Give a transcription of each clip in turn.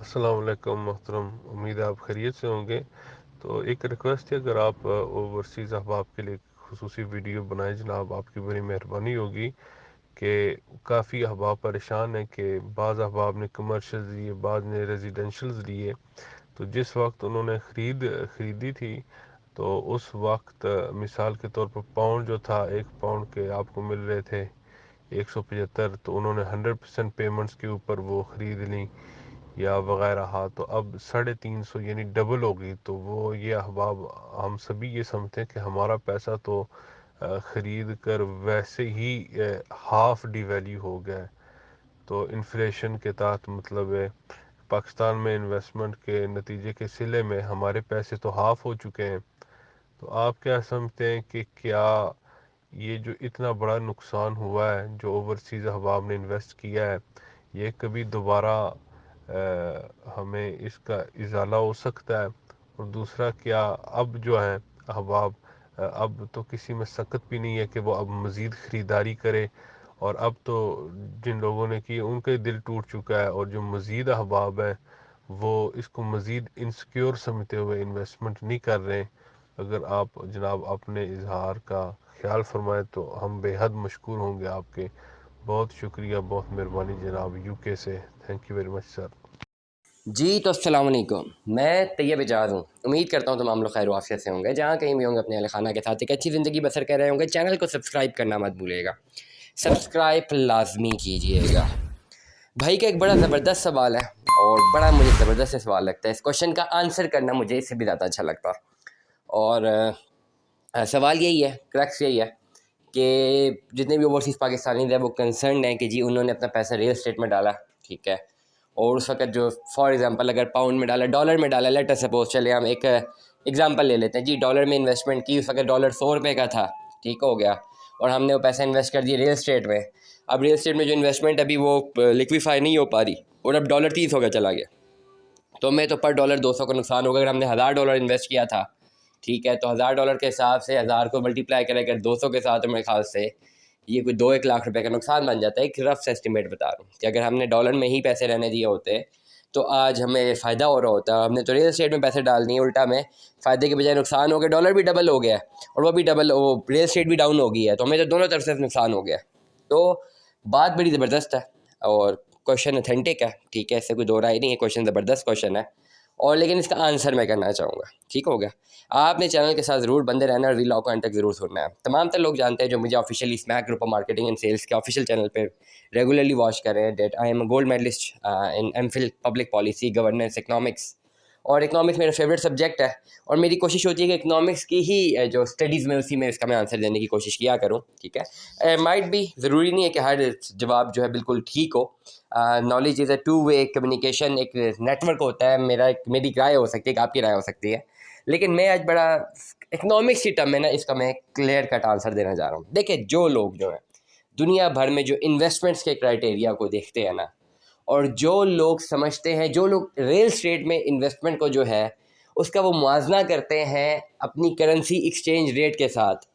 अस्सलाम वालेकुम मोहतरम। उम्मीद है आप खैरियत से होंगे। तो एक रिक्वेस्ट है, अगर आप ओवरसीज़ अहबाब के लिए खुसूसी वीडियो बनाएं जनाब, आपकी बड़ी मेहरबानी होगी। कि काफ़ी अहबाब परेशान हैं कि बाज़ अहबाब ने कमर्शियल लिए, बाज़ ने रेजिडेंशल्स लिए। तो जिस वक्त उन्होंने ख़रीदी थी, तो उस वक्त मिसाल के तौर पर पाउंड जो था, एक पाउंड के आपको मिल रहे थे 175, तो उन्होंने 100% पेमेंट्स के ऊपर वो ख़रीद ली या वगैरह। हाँ, तो अब 350 यानी डबल हो गई। तो वो ये अहबाब, हम सभी ये समझते हैं कि हमारा पैसा तो ख़रीद कर वैसे ही हाफ डिवैल्यू हो गया है। तो इन्फ्लेशन के तहत मतलब है, पाकिस्तान में इन्वेस्टमेंट के नतीजे के सिले में हमारे पैसे तो हाफ हो चुके हैं। तो आप क्या समझते हैं कि क्या ये जो इतना बड़ा नुकसान हुआ है जो ओवरसीज़ अहबाब ने इन्वेस्ट किया है, ये कभी दोबारा हमें इसका इजाला हो सकता है? और दूसरा, क्या अब जो है अहबाब, अब तो किसी में सकत भी नहीं है कि वो अब मज़ीद ख़रीदारी करे। और अब तो जिन लोगों ने की उनका दिल टूट चुका है, और जो मज़ीद अहबाब हैं वो इसको मज़ीद इनसिक्योर समझते हुए इन्वेस्टमेंट नहीं कर रहे। अगर आप जनाब अपने इजहार का ख्याल फरमाएं तो हम बेहद मशकूर होंगे आपके। बहुत शुक्रिया, बहुत मेहरबानी जनाब, यूके से। Thank you very much sir. जी तो अस्सलाम वालेकुम। मैं तैयब एजाज़ हूँ। उम्मीद करता हूँ तमाम लोग खैर आफियत से होंगे, जहाँ कहीं भी होंगे अपने अहल खाना के साथ एक अच्छी ज़िंदगी बसर कर रहे होंगे। चैनल को सब्सक्राइब करना मत भूलिएगा, सब्सक्राइब लाजमी कीजिएगा। भाई का एक बड़ा ज़बरदस्त सवाल है और बड़ा मुझे ज़बरदस्त सवाल लगता है। इस क्वेश्चन का आंसर करना मुझे इससे भी ज़्यादा अच्छा लगता है। और सवाल यही है, क्रक्स यही है कि जितने भी ओवरसीज़ पाकिस्तानी हैं वो कंसर्न हैं कि जी उन्होंने अपना पैसा रियल स्टेट में डाला, ठीक है। और उस वक्त जो फॉर एग्ज़ाम्पल अगर पाउंड में डाला, डॉलर में डाला, लेट अस सपोज, चले हम एक एग्ज़ाम्पल ले लेते हैं जी, डॉलर में इन्वेस्टमेंट की, उस वक्त डॉलर 100 रुपये का था, ठीक हो गया। और हमने वो पैसा इन्वेस्ट कर दिया रियल स्टेट में। अब रियल स्टेट में जो इन्वेस्टमेंट अभी वो लिक्विफाई नहीं हो पा रही और अब डॉलर 30 हो गया चला गया, तो हमें तो पर डॉलर 200 का नुकसान होगा। अगर हमने $1000 इन्वेस्ट किया था, ठीक है, तो $1000 के हिसाब से 1000 को मल्टीप्लाई करें अगर 200 के साथ, तो मेरे ख्याल से ये कोई 2-1 लाख रुपए का नुकसान बन जाता है। एक रफ एस्टिमेट बता रहा हूँ कि अगर हमने डॉलर में ही पैसे रहने दिए होते तो आज हमें फ़ायदा हो रहा होता। हमने तो रियल एस्टेट में पैसे डाल दिए, उल्टा में फ़ायदे के बजाय नुकसान हो गया। डॉलर भी डबल हो गया है और वो भी डबल, वो रियल एस्टेट भी डाउन हो गई है, तो हमें तो दोनों तरफ से नुकसान हो गया। तो बात बड़ी ज़बरदस्त है और क्वेश्चन ऑथेंटिक है, ठीक है, इससे कोई दो राय नहीं है। क्वेश्चन ज़बरदस्त क्वेश्चन है और लेकिन इसका आंसर मैं करना चाहूँगा, ठीक हो गया। आपने चैनल के साथ ज़रूर बंदे रहना और वीलॉग को एंड तक ज़रूर सुनना है। तमाम तर लोग जानते हैं जो मुझे officially Smack group of marketing and sales के ऑफिशियल चैनल पे रेगुलरली वॉच कर रहे हैं, that I am a gold medallist in MPhil public policy governance economics. और इकनॉमिक्स मेरा फेवरेट सब्जेक्ट है और मेरी कोशिश होती है कि इकनॉमिक्स की ही जो स्टडीज़ में उसी में इसका मैं आंसर देने की कोशिश किया करूँ, ठीक है। माइट भी ज़रूरी नहीं है कि हर जवाब जो है बिल्कुल ठीक हो। Knowledge is a two way communication, एक नेटवर्क होता है। मेरी राय हो सकती है कि आपकी राय हो सकती है, लेकिन मैं आज बड़ा इकनॉमिक्स की टर्म में ना इसका मैं क्लियर कट आंसर देना जा रहा हूँ। देखिए, जो लोग जो है दुनिया भर में जो इन्वेस्टमेंट्स के क्राइटेरिया को देखते हैं ना, और जो लोग समझते हैं, जो लोग रियल स्टेट में इन्वेस्टमेंट को जो है उसका वो मुआवजा करते हैं अपनी करेंसी एक्सचेंज रेट के साथ,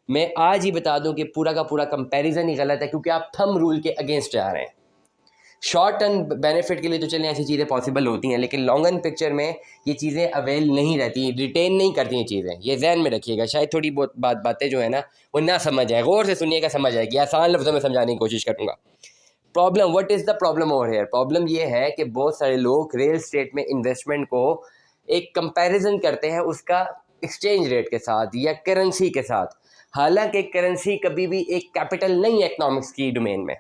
मैं आज ही बता दूं कि पूरा का पूरा कंपैरिजन ही गलत है, क्योंकि आप थंब रूल के अगेंस्ट जा रहे हैं। शॉर्ट टर्म बेनिफिट के लिए तो चलें ऐसी चीज़ें पॉसिबल होती हैं, लेकिन लॉन्ग रन पिक्चर में ये चीज़ें अवेल नहीं रहती, रिटेन नहीं करती हैं चीज़ें। ये जहन में रखिएगा। शायद थोड़ी बहुत बातें जो है ना वो ना समझ आए, गौर से सुनिएगा, समझ आएगी। आसान लफ्ज़ों में समझाने की कोशिश करूँगा। Problem, what is the problem over here? Problem ये है कि बहुत सारे लोग रियल स्टेट में इन्वेस्टमेंट को एक कंपैरिजन करते हैं उसका एक्सचेंज रेट के साथ या करेंसी के साथ। हालांकि करेंसी कभी भी एक कैपिटल नहीं है इकोनॉमिक्स की डोमेन में।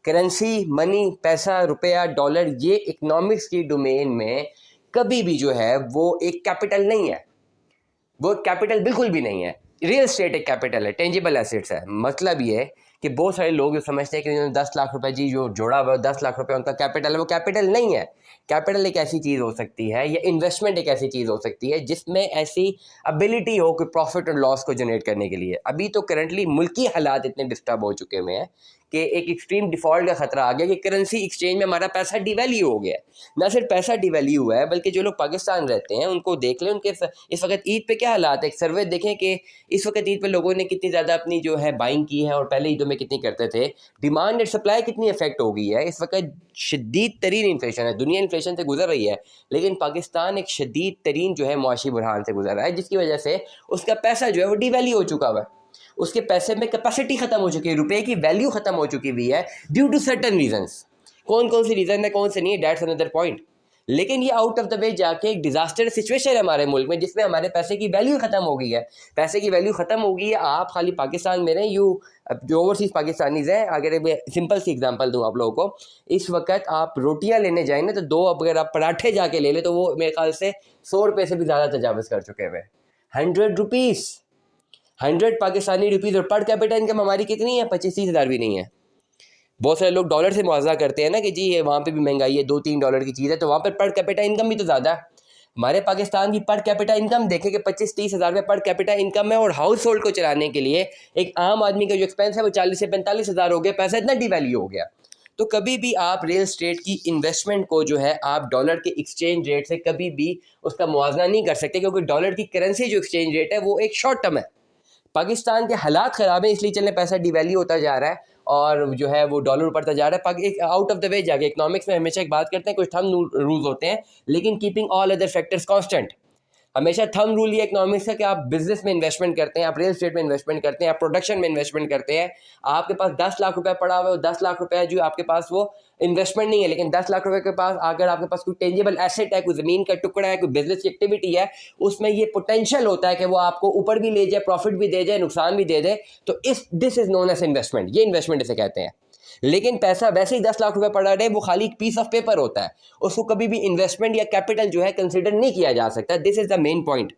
करेंसी, मनी, पैसा, रुपया, डॉलर, ये इकोनॉमिक्स की डोमेन में कभी भी जो है वो एक कैपिटल नहीं है। वो कैपिटल बिल्कुल भी नहीं है। रियल स्टेट एक कैपिटल है, टेंजिबल एसेट्स है। मतलब ये है कि बहुत सारे लोग जो समझते हैं कि उन्होंने 10 लाख रुपए जी जो जोड़ा हुआ 10 लाख रुपए उनका कैपिटल है, वो कैपिटल नहीं है। कैपिटल एक ऐसी चीज़ हो सकती है या इन्वेस्टमेंट एक ऐसी चीज़ हो सकती है जिसमें ऐसी एबिलिटी हो कि प्रॉफिट और लॉस को जनरेट करने के लिए। अभी तो करंटली मुल्की हालात इतने डिस्टर्ब हो चुके हुए हैं कि एक एक्सट्रीम डिफ़ॉल्ट का ख़तरा आ गया कि करेंसी एक्सचेंज में हमारा पैसा डिवैल्यू हो गया। ना सिर्फ पैसा डिवैल्यू हुआ है बल्कि जो लोग पाकिस्तान रहते हैं उनको देख लें, उनके इस वक्त ईद पे क्या हालात है। एक सर्वे देखें कि इस वक्त ईद पे लोगों ने कितनी ज़्यादा अपनी जो है बाइंग की है और पहले ईदों में कितनी करते थे। डिमांड एंड सप्लाई कितनी इफेक्ट हो गई है। इस वक्त शदीद तरीन इन्फ्लेशन है, दुनिया इन्फ्लेशन से गुजर रही है, लेकिन पाकिस्तान एक शदीद तरीन जो है मुआशी बुरहान से गुजर रहा है, जिसकी वजह से उसका पैसा जो है वो डिवैल्यू हो चुका हुआ है। उसके पैसे में कैपेसिटी खत्म हो चुकी है, रुपए की वैल्यू खत्म हो चुकी हुई है ड्यू टू सर्टन रीजंस। कौन कौन सी रीजन है, कौन से नहीं है, दैट्स अनदर पॉइंट। लेकिन ये आउट ऑफ द वे जाके एक डिजास्टर सिचुएशन है हमारे मुल्क में, जिसमें हमारे पैसे की वैल्यू खत्म हो गई है। पैसे की वैल्यू खत्म हो गई है। आप खाली पाकिस्तान में रहें, जो ओवरसीज पाकिस्तानीज हैं, अगर मैं सिंपल सी एग्जांपल दूं आप लोगों को, इस वक्त आप रोटियां लेने जाएं ना तो दो, अगर आप पराठे जाके ले लें तो वो मेरे ख्याल से 100 रुपये से भी ज़्यादा तजावज़ कर चुके हुए। 100 रुपीज़, 100 पाकिस्तानी रुपीज़। और पर कैपिटा इनकम हमारी कितनी है? 25-30 हज़ार भी नहीं है। बहुत सारे लोग डॉलर से मुआवजा करते हैं ना कि जी ये वहाँ पे भी महंगाई है, $2-3 की चीज़ है, तो वहाँ पर पर कैपिटा इनकम भी तो ज़्यादा है। हमारे पाकिस्तान की पर कैपिटा इनकम देखें कि 25-30 हज़ार रुपये पर कैपिटा इनकम है, और हाउस होल्ड को चलाने के लिए एक आम आदमी का जो एक्सपेंस है वो 40 से 45 हज़ार हो गया। पैसा इतना डिवैल्यू हो गया। तो कभी भी आप रियल एस्टेट की इन्वेस्टमेंट को जो है आप डॉलर के एक्सचेंज रेट से कभी भी उसका मुआवजा नहीं कर सकते, क्योंकि डॉलर की करेंसी जो एक्सचेंज रेट है वो एक शॉर्ट टर्म है। पाकिस्तान के हालात ख़राब हैं, इसलिए चलने पैसा डिवैल्यू होता जा रहा है और जो है वो डॉलर ऊपर जा रहा है। एक आउट ऑफ द वे जाके इकोनॉमिक्स में हमेशा एक बात करते हैं, कुछ थंब रूल्स होते हैं, लेकिन keeping all other factors constant. हमेशा थंब रूल ये इकोनॉमिक्स है कि आप बिजनेस में इन्वेस्टमेंट करते हैं, आप रियल एस्टेट में इन्वेस्टमेंट करते हैं, आप प्रोडक्शन में इन्वेस्टमेंट करते हैं, आपके पास 10 लाख रुपए पड़ा हुआ है, 10 लाख रुपए जो आपके पास वो इन्वेस्टमेंट नहीं है, लेकिन 10 लाख रुपए के पास अगर आपके पास कोई टेंजिबल एसेट है, कोई ज़मीन का टुकड़ा है, कोई बिजनेस की एक्टिविटी है, उसमें ये पोटेंशियल होता है कि वो आपको ऊपर भी ले जाए, प्रॉफिट भी दे जाए, नुकसान भी दे दे, तो this is known as investment. ये इन्वेस्टमेंट इसे कहते हैं। लेकिन पैसा वैसे ही 10 लाख रुपए पड़ा रहे, वो खाली एक पीस ऑफ पेपर होता है, उसको कभी भी इन्वेस्टमेंट या कैपिटल जो है कंसिडर नहीं किया जा सकता। This is the main point.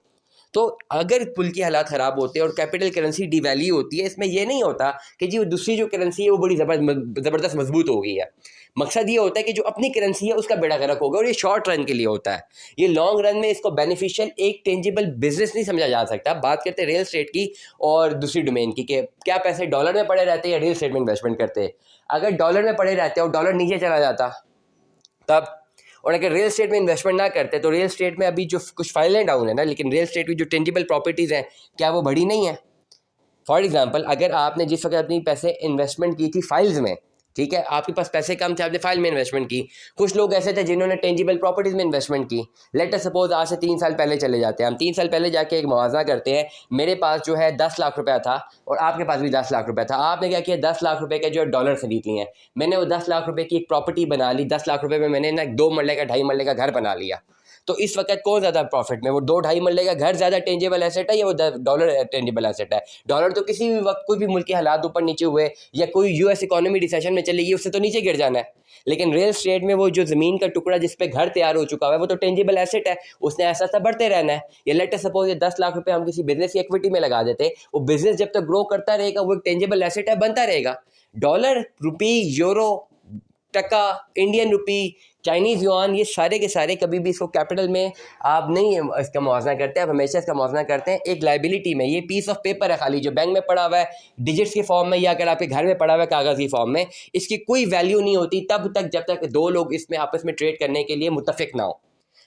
तो अगर पुल की हालात ख़राब होते हैं और कैपिटल करेंसी डिवैल्यू होती है, इसमें यह नहीं होता कि जी वो दूसरी जो करेंसी है वो बड़ी ज़बरदस्त मजबूत हो गई है। मकसद ये होता है कि जो अपनी करेंसी है उसका बेड़ा गर्क होगा, और ये शॉर्ट रन के लिए होता है। ये लॉन्ग रन में इसको बेनिफिशियल एक टेंजिबल बिजनेस नहीं समझा जा सकता। बात करते हैं रियल एस्टेट की और दूसरी डोमेन की, कि क्या पैसे डॉलर में पड़े रहते हैं या रियल एस्टेट में इन्वेस्टमेंट करते हैं। अगर डॉलर में पड़े रहते हैं और डॉलर नीचे चला जाता तब, और अगर रियल एस्टेट में इन्वेस्टमेंट ना करते तो रियल एस्टेट में अभी जो कुछ फाइलें डाउन है ना, लेकिन रियल एस्टेट की जो टेंजिबल प्रॉपर्टीज़ हैं क्या वो बढ़ी नहीं है? फॉर एग्जांपल, अगर आपने जिस वक्त अपनी पैसे इन्वेस्टमेंट की थी फाइल्स में, ठीक है, आपके पास पैसे कम थे, आपने फाइल में इन्वेस्टमेंट की। कुछ लोग ऐसे थे जिन्होंने टेंजिबल प्रॉपर्टीज़ में इन्वेस्टमेंट की। लेट अस सपोज आज से 3 साल पहले चले जाते हैं हम, 3 साल पहले जाके एक मुआवजा करते हैं, मेरे पास जो है 10 लाख रुपया था और आपके पास भी 10 लाख रुपया था। आपने क्या किया, 10 लाख रुपये के जो डॉलर खरीद लिए हैं, मैंने वो 10 लाख रुपये की एक प्रॉपर्टी बना ली। 10 लाख रुपये में मैंने ना 2 मरले का 2.5 मरले का घर बना लिया। तो इस वक्त कौन ज़्यादा प्रॉफिट में, वो 2-2.5 मरले का घर ज़्यादा टेंजिबल एसेट है या वो डॉलर टेंजिबल एसेट है? डॉलर तो किसी भी वक्त कोई भी मुल्क के हालात ऊपर नीचे हुए या कोई यूएस इकोनॉमी रिसेशन में चलेगी, उससे तो नीचे गिर जाना है। लेकिन रियल एस्टेट में वो जो ज़मीन का टुकड़ा जिस पे घर तैयार हो चुका है वो तो टेंजिबल एसेट है, उसने ऐसा ऐसा बढ़ते रहना है। या लेट अस सपोज ये 10 लाख रुपए हम किसी बिजनेस की इक्विटी में लगा देते, वो बिजनेस जब तक ग्रो करता रहेगा वो एक टेंजिबल एसेट है, बनता रहेगा। डॉलर, रुपी, यूरो, टका, इंडियन रुपी, चाइनीज़ युआन, ये सारे के सारे कभी भी इसको कैपिटल में आप नहीं इसका मुआवजा करते, आप हमेशा इसका मुआवजा करते हैं एक लाइबिलिटी में। ये पीस ऑफ पेपर है खाली, जो बैंक में पड़ा हुआ है डिजिट्स के फॉर्म में या अगर आपके घर में पड़ा हुआ है कागज़ की फॉर्म में, इसकी कोई वैल्यू नहीं होती तब तक जब तक दो लोग इसमें आपस में ट्रेड करने के लिए मुत्तफिक ना हो।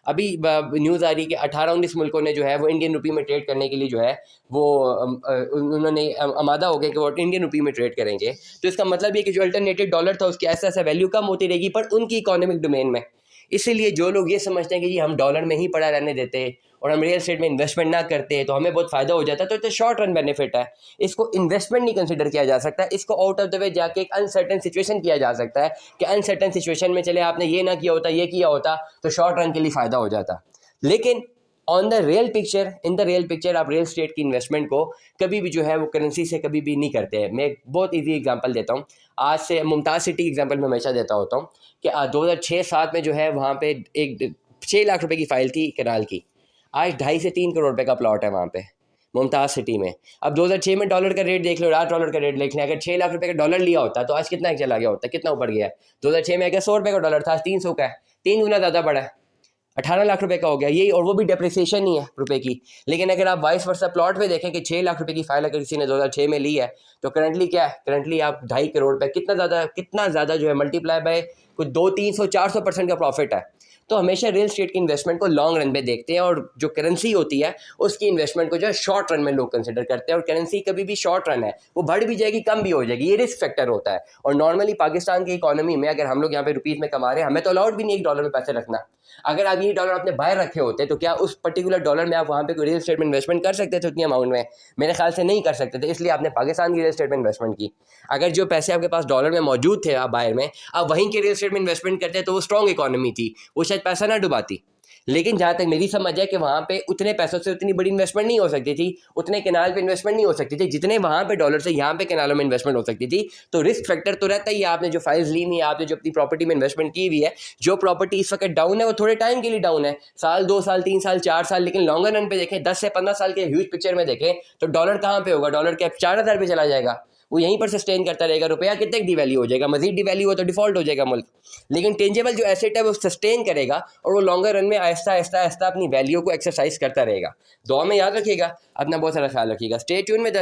अभी न्यूज़ आ रही है कि 18-19 मुल्कों ने जो है वो इंडियन रुपी में ट्रेड करने के लिए जो है वो उन्होंने आमादा हो गए कि वो इंडियन रुपी में ट्रेड करेंगे। तो इसका मतलब ये कि जो अल्टरनेटिव डॉलर था उसकी ऐसा ऐसा वैल्यू कम होती रहेगी, पर उनकी इकोनॉमिक डोमेन में। इसीलिए जो लोग ये समझते हैं कि जी हम डॉलर में ही पड़ा रहने देते और हम रियल एस्टेट में इन्वेस्टमेंट ना करते तो हमें बहुत फ़ायदा हो जाता, तो इतना शॉर्ट रन बेनिफिट है। इसको इन्वेस्टमेंट नहीं कंसिडर किया जा सकता, इसको आउट ऑफ द वे जाके एक अनसर्टन सिचुएशन किया जा सकता है कि अनसर्टन सिचुएशन में चले आपने ये ना किया होता, ये किया होता तो शॉर्ट रन के लिए फ़ायदा हो जाता। लेकिन on the real picture, in the real picture, आप रियल एस्टेट की इन्वेस्टमेंट को कभी भी जो है वो करेंसी से कभी भी नहीं करते हैं। मैं एक बहुत ईजी एग्जांपल देता हूँ, आज से मुमताज़ सिटी एग्जांपल मैं हमेशा देता होता हूँ कि 2006-07 में जो है वहाँ पे एक 6 लाख रुपए की फ़ाइल थी कनाल की, आज 2.5 से 3 करोड़ रुपए का प्लॉट है वहाँ पे मुमताज़ सिटी में। अब 2006 में डॉलर का रेट देख लो, आज डॉलर का रेट देख लें, अगर 6 लाख रुपए का डॉलर लिया होता तो आज कितना चला गया होता, कितना ऊपर गया है? 2006 में अगर 100 रुपये का डॉलर था, आज 300 का है, 3 गुना ज़्यादा बढ़ा है। 18 लाख रुपए का हो गया यही, और वो भी डेप्रिसिएशन नहीं है रुपए की। लेकिन अगर आप वाइस वर्सा प्लॉट पे देखें कि 6 लाख रुपए की फाइल अगर किसी ने 2006 में ली है, तो करंटली क्या है, करंटली आप 2.5 करोड़ पे कितना ज़्यादा जो है मल्टीप्लाई बाय कुछ 200-300-400% का प्रॉफिट है। तो हमेशा रियल स्टेट की इन्वेस्टमेंट को लॉन्ग रन पे देखते हैं, और जो करेंसी होती है उसकी इन्वेस्टमेंट को जो है शॉर्ट रन में लोग कंसिडर करते हैं, और करेंसी कभी भी शॉर्ट रन है, वो बढ़ भी जाएगी कम भी हो जाएगी, ये रिस्क फैक्टर होता है। और नॉर्मली पाकिस्तान की इकोनॉमी में अगर हम लोग यहाँ पे रुपीज़ में कमा रहे हैं, हमें तो अलाउड भी नहीं $1 में पैसे रखना। अगर आप ये डॉलर अपने बाहर रखे होते तो क्या उस पर्टिकुलर डॉलर में आप वहाँ पे कोई रियल एस्टेट में इन्वेस्टमेंट कर सकते थे उतनी अमाउंट में? मेरे ख्याल से नहीं कर सकते थे, इसलिए आपने पाकिस्तान की रियल एस्टेट में इन्वेस्टमेंट की। अगर जो पैसे आपके पास डॉलर में मौजूद थे आप बाहर में, आप वहीं के रियल एस्टेट में इन्वेस्टमेंट करते तो वो स्ट्रॉन्ग इकोनॉमी थी, वो शायद पैसा ना डुबाती। लेकिन जहाँ तक मेरी समझ है कि वहाँ पे उतने पैसों से उतनी बड़ी इन्वेस्टमेंट नहीं हो सकती थी, उतने कैनाल पे इन्वेस्टमेंट नहीं हो सकती थी जितने वहाँ पे डॉलर से यहाँ पे कैनालों में इन्वेस्टमेंट हो सकती थी। तो रिस्क फैक्टर तो रहता ही है। आपने जो फाइल्स ली हुई है, आपने जो अपनी प्रॉपर्टी में इन्वेस्टमेंट की हुई है, जो प्रॉपर्टी इस वक्त डाउन है वो थोड़े टाइम के लिए डाउन है, साल 2 साल 3 साल 4 साल, लेकिन लॉन्गर रन पे देखें 10 से 15 साल के ह्यूज पिक्चर में देखें तो डॉलर कहाँ पे होगा, डॉलर क्या 4000 पे चला जाएगा, वो यहीं पर सस्टेन करता रहेगा। रुपया कितने डिवैल्यू हो जाएगा, मजीद डिवैल्यू हो तो डिफॉल्ट हो जाएगा मुल्क। लेकिन टेंजेबल जो एसेट है वो सस्टेन करेगा, और वो लॉन्गर रन में आहिस्ता आहिस्ता आहिस्ता अपनी वैल्यू को एक्सरसाइज करता रहेगा। दुआ में याद रखिएगा, अपना बहुत सारा ख्याल रखिएगा। स्टे ट्यून में।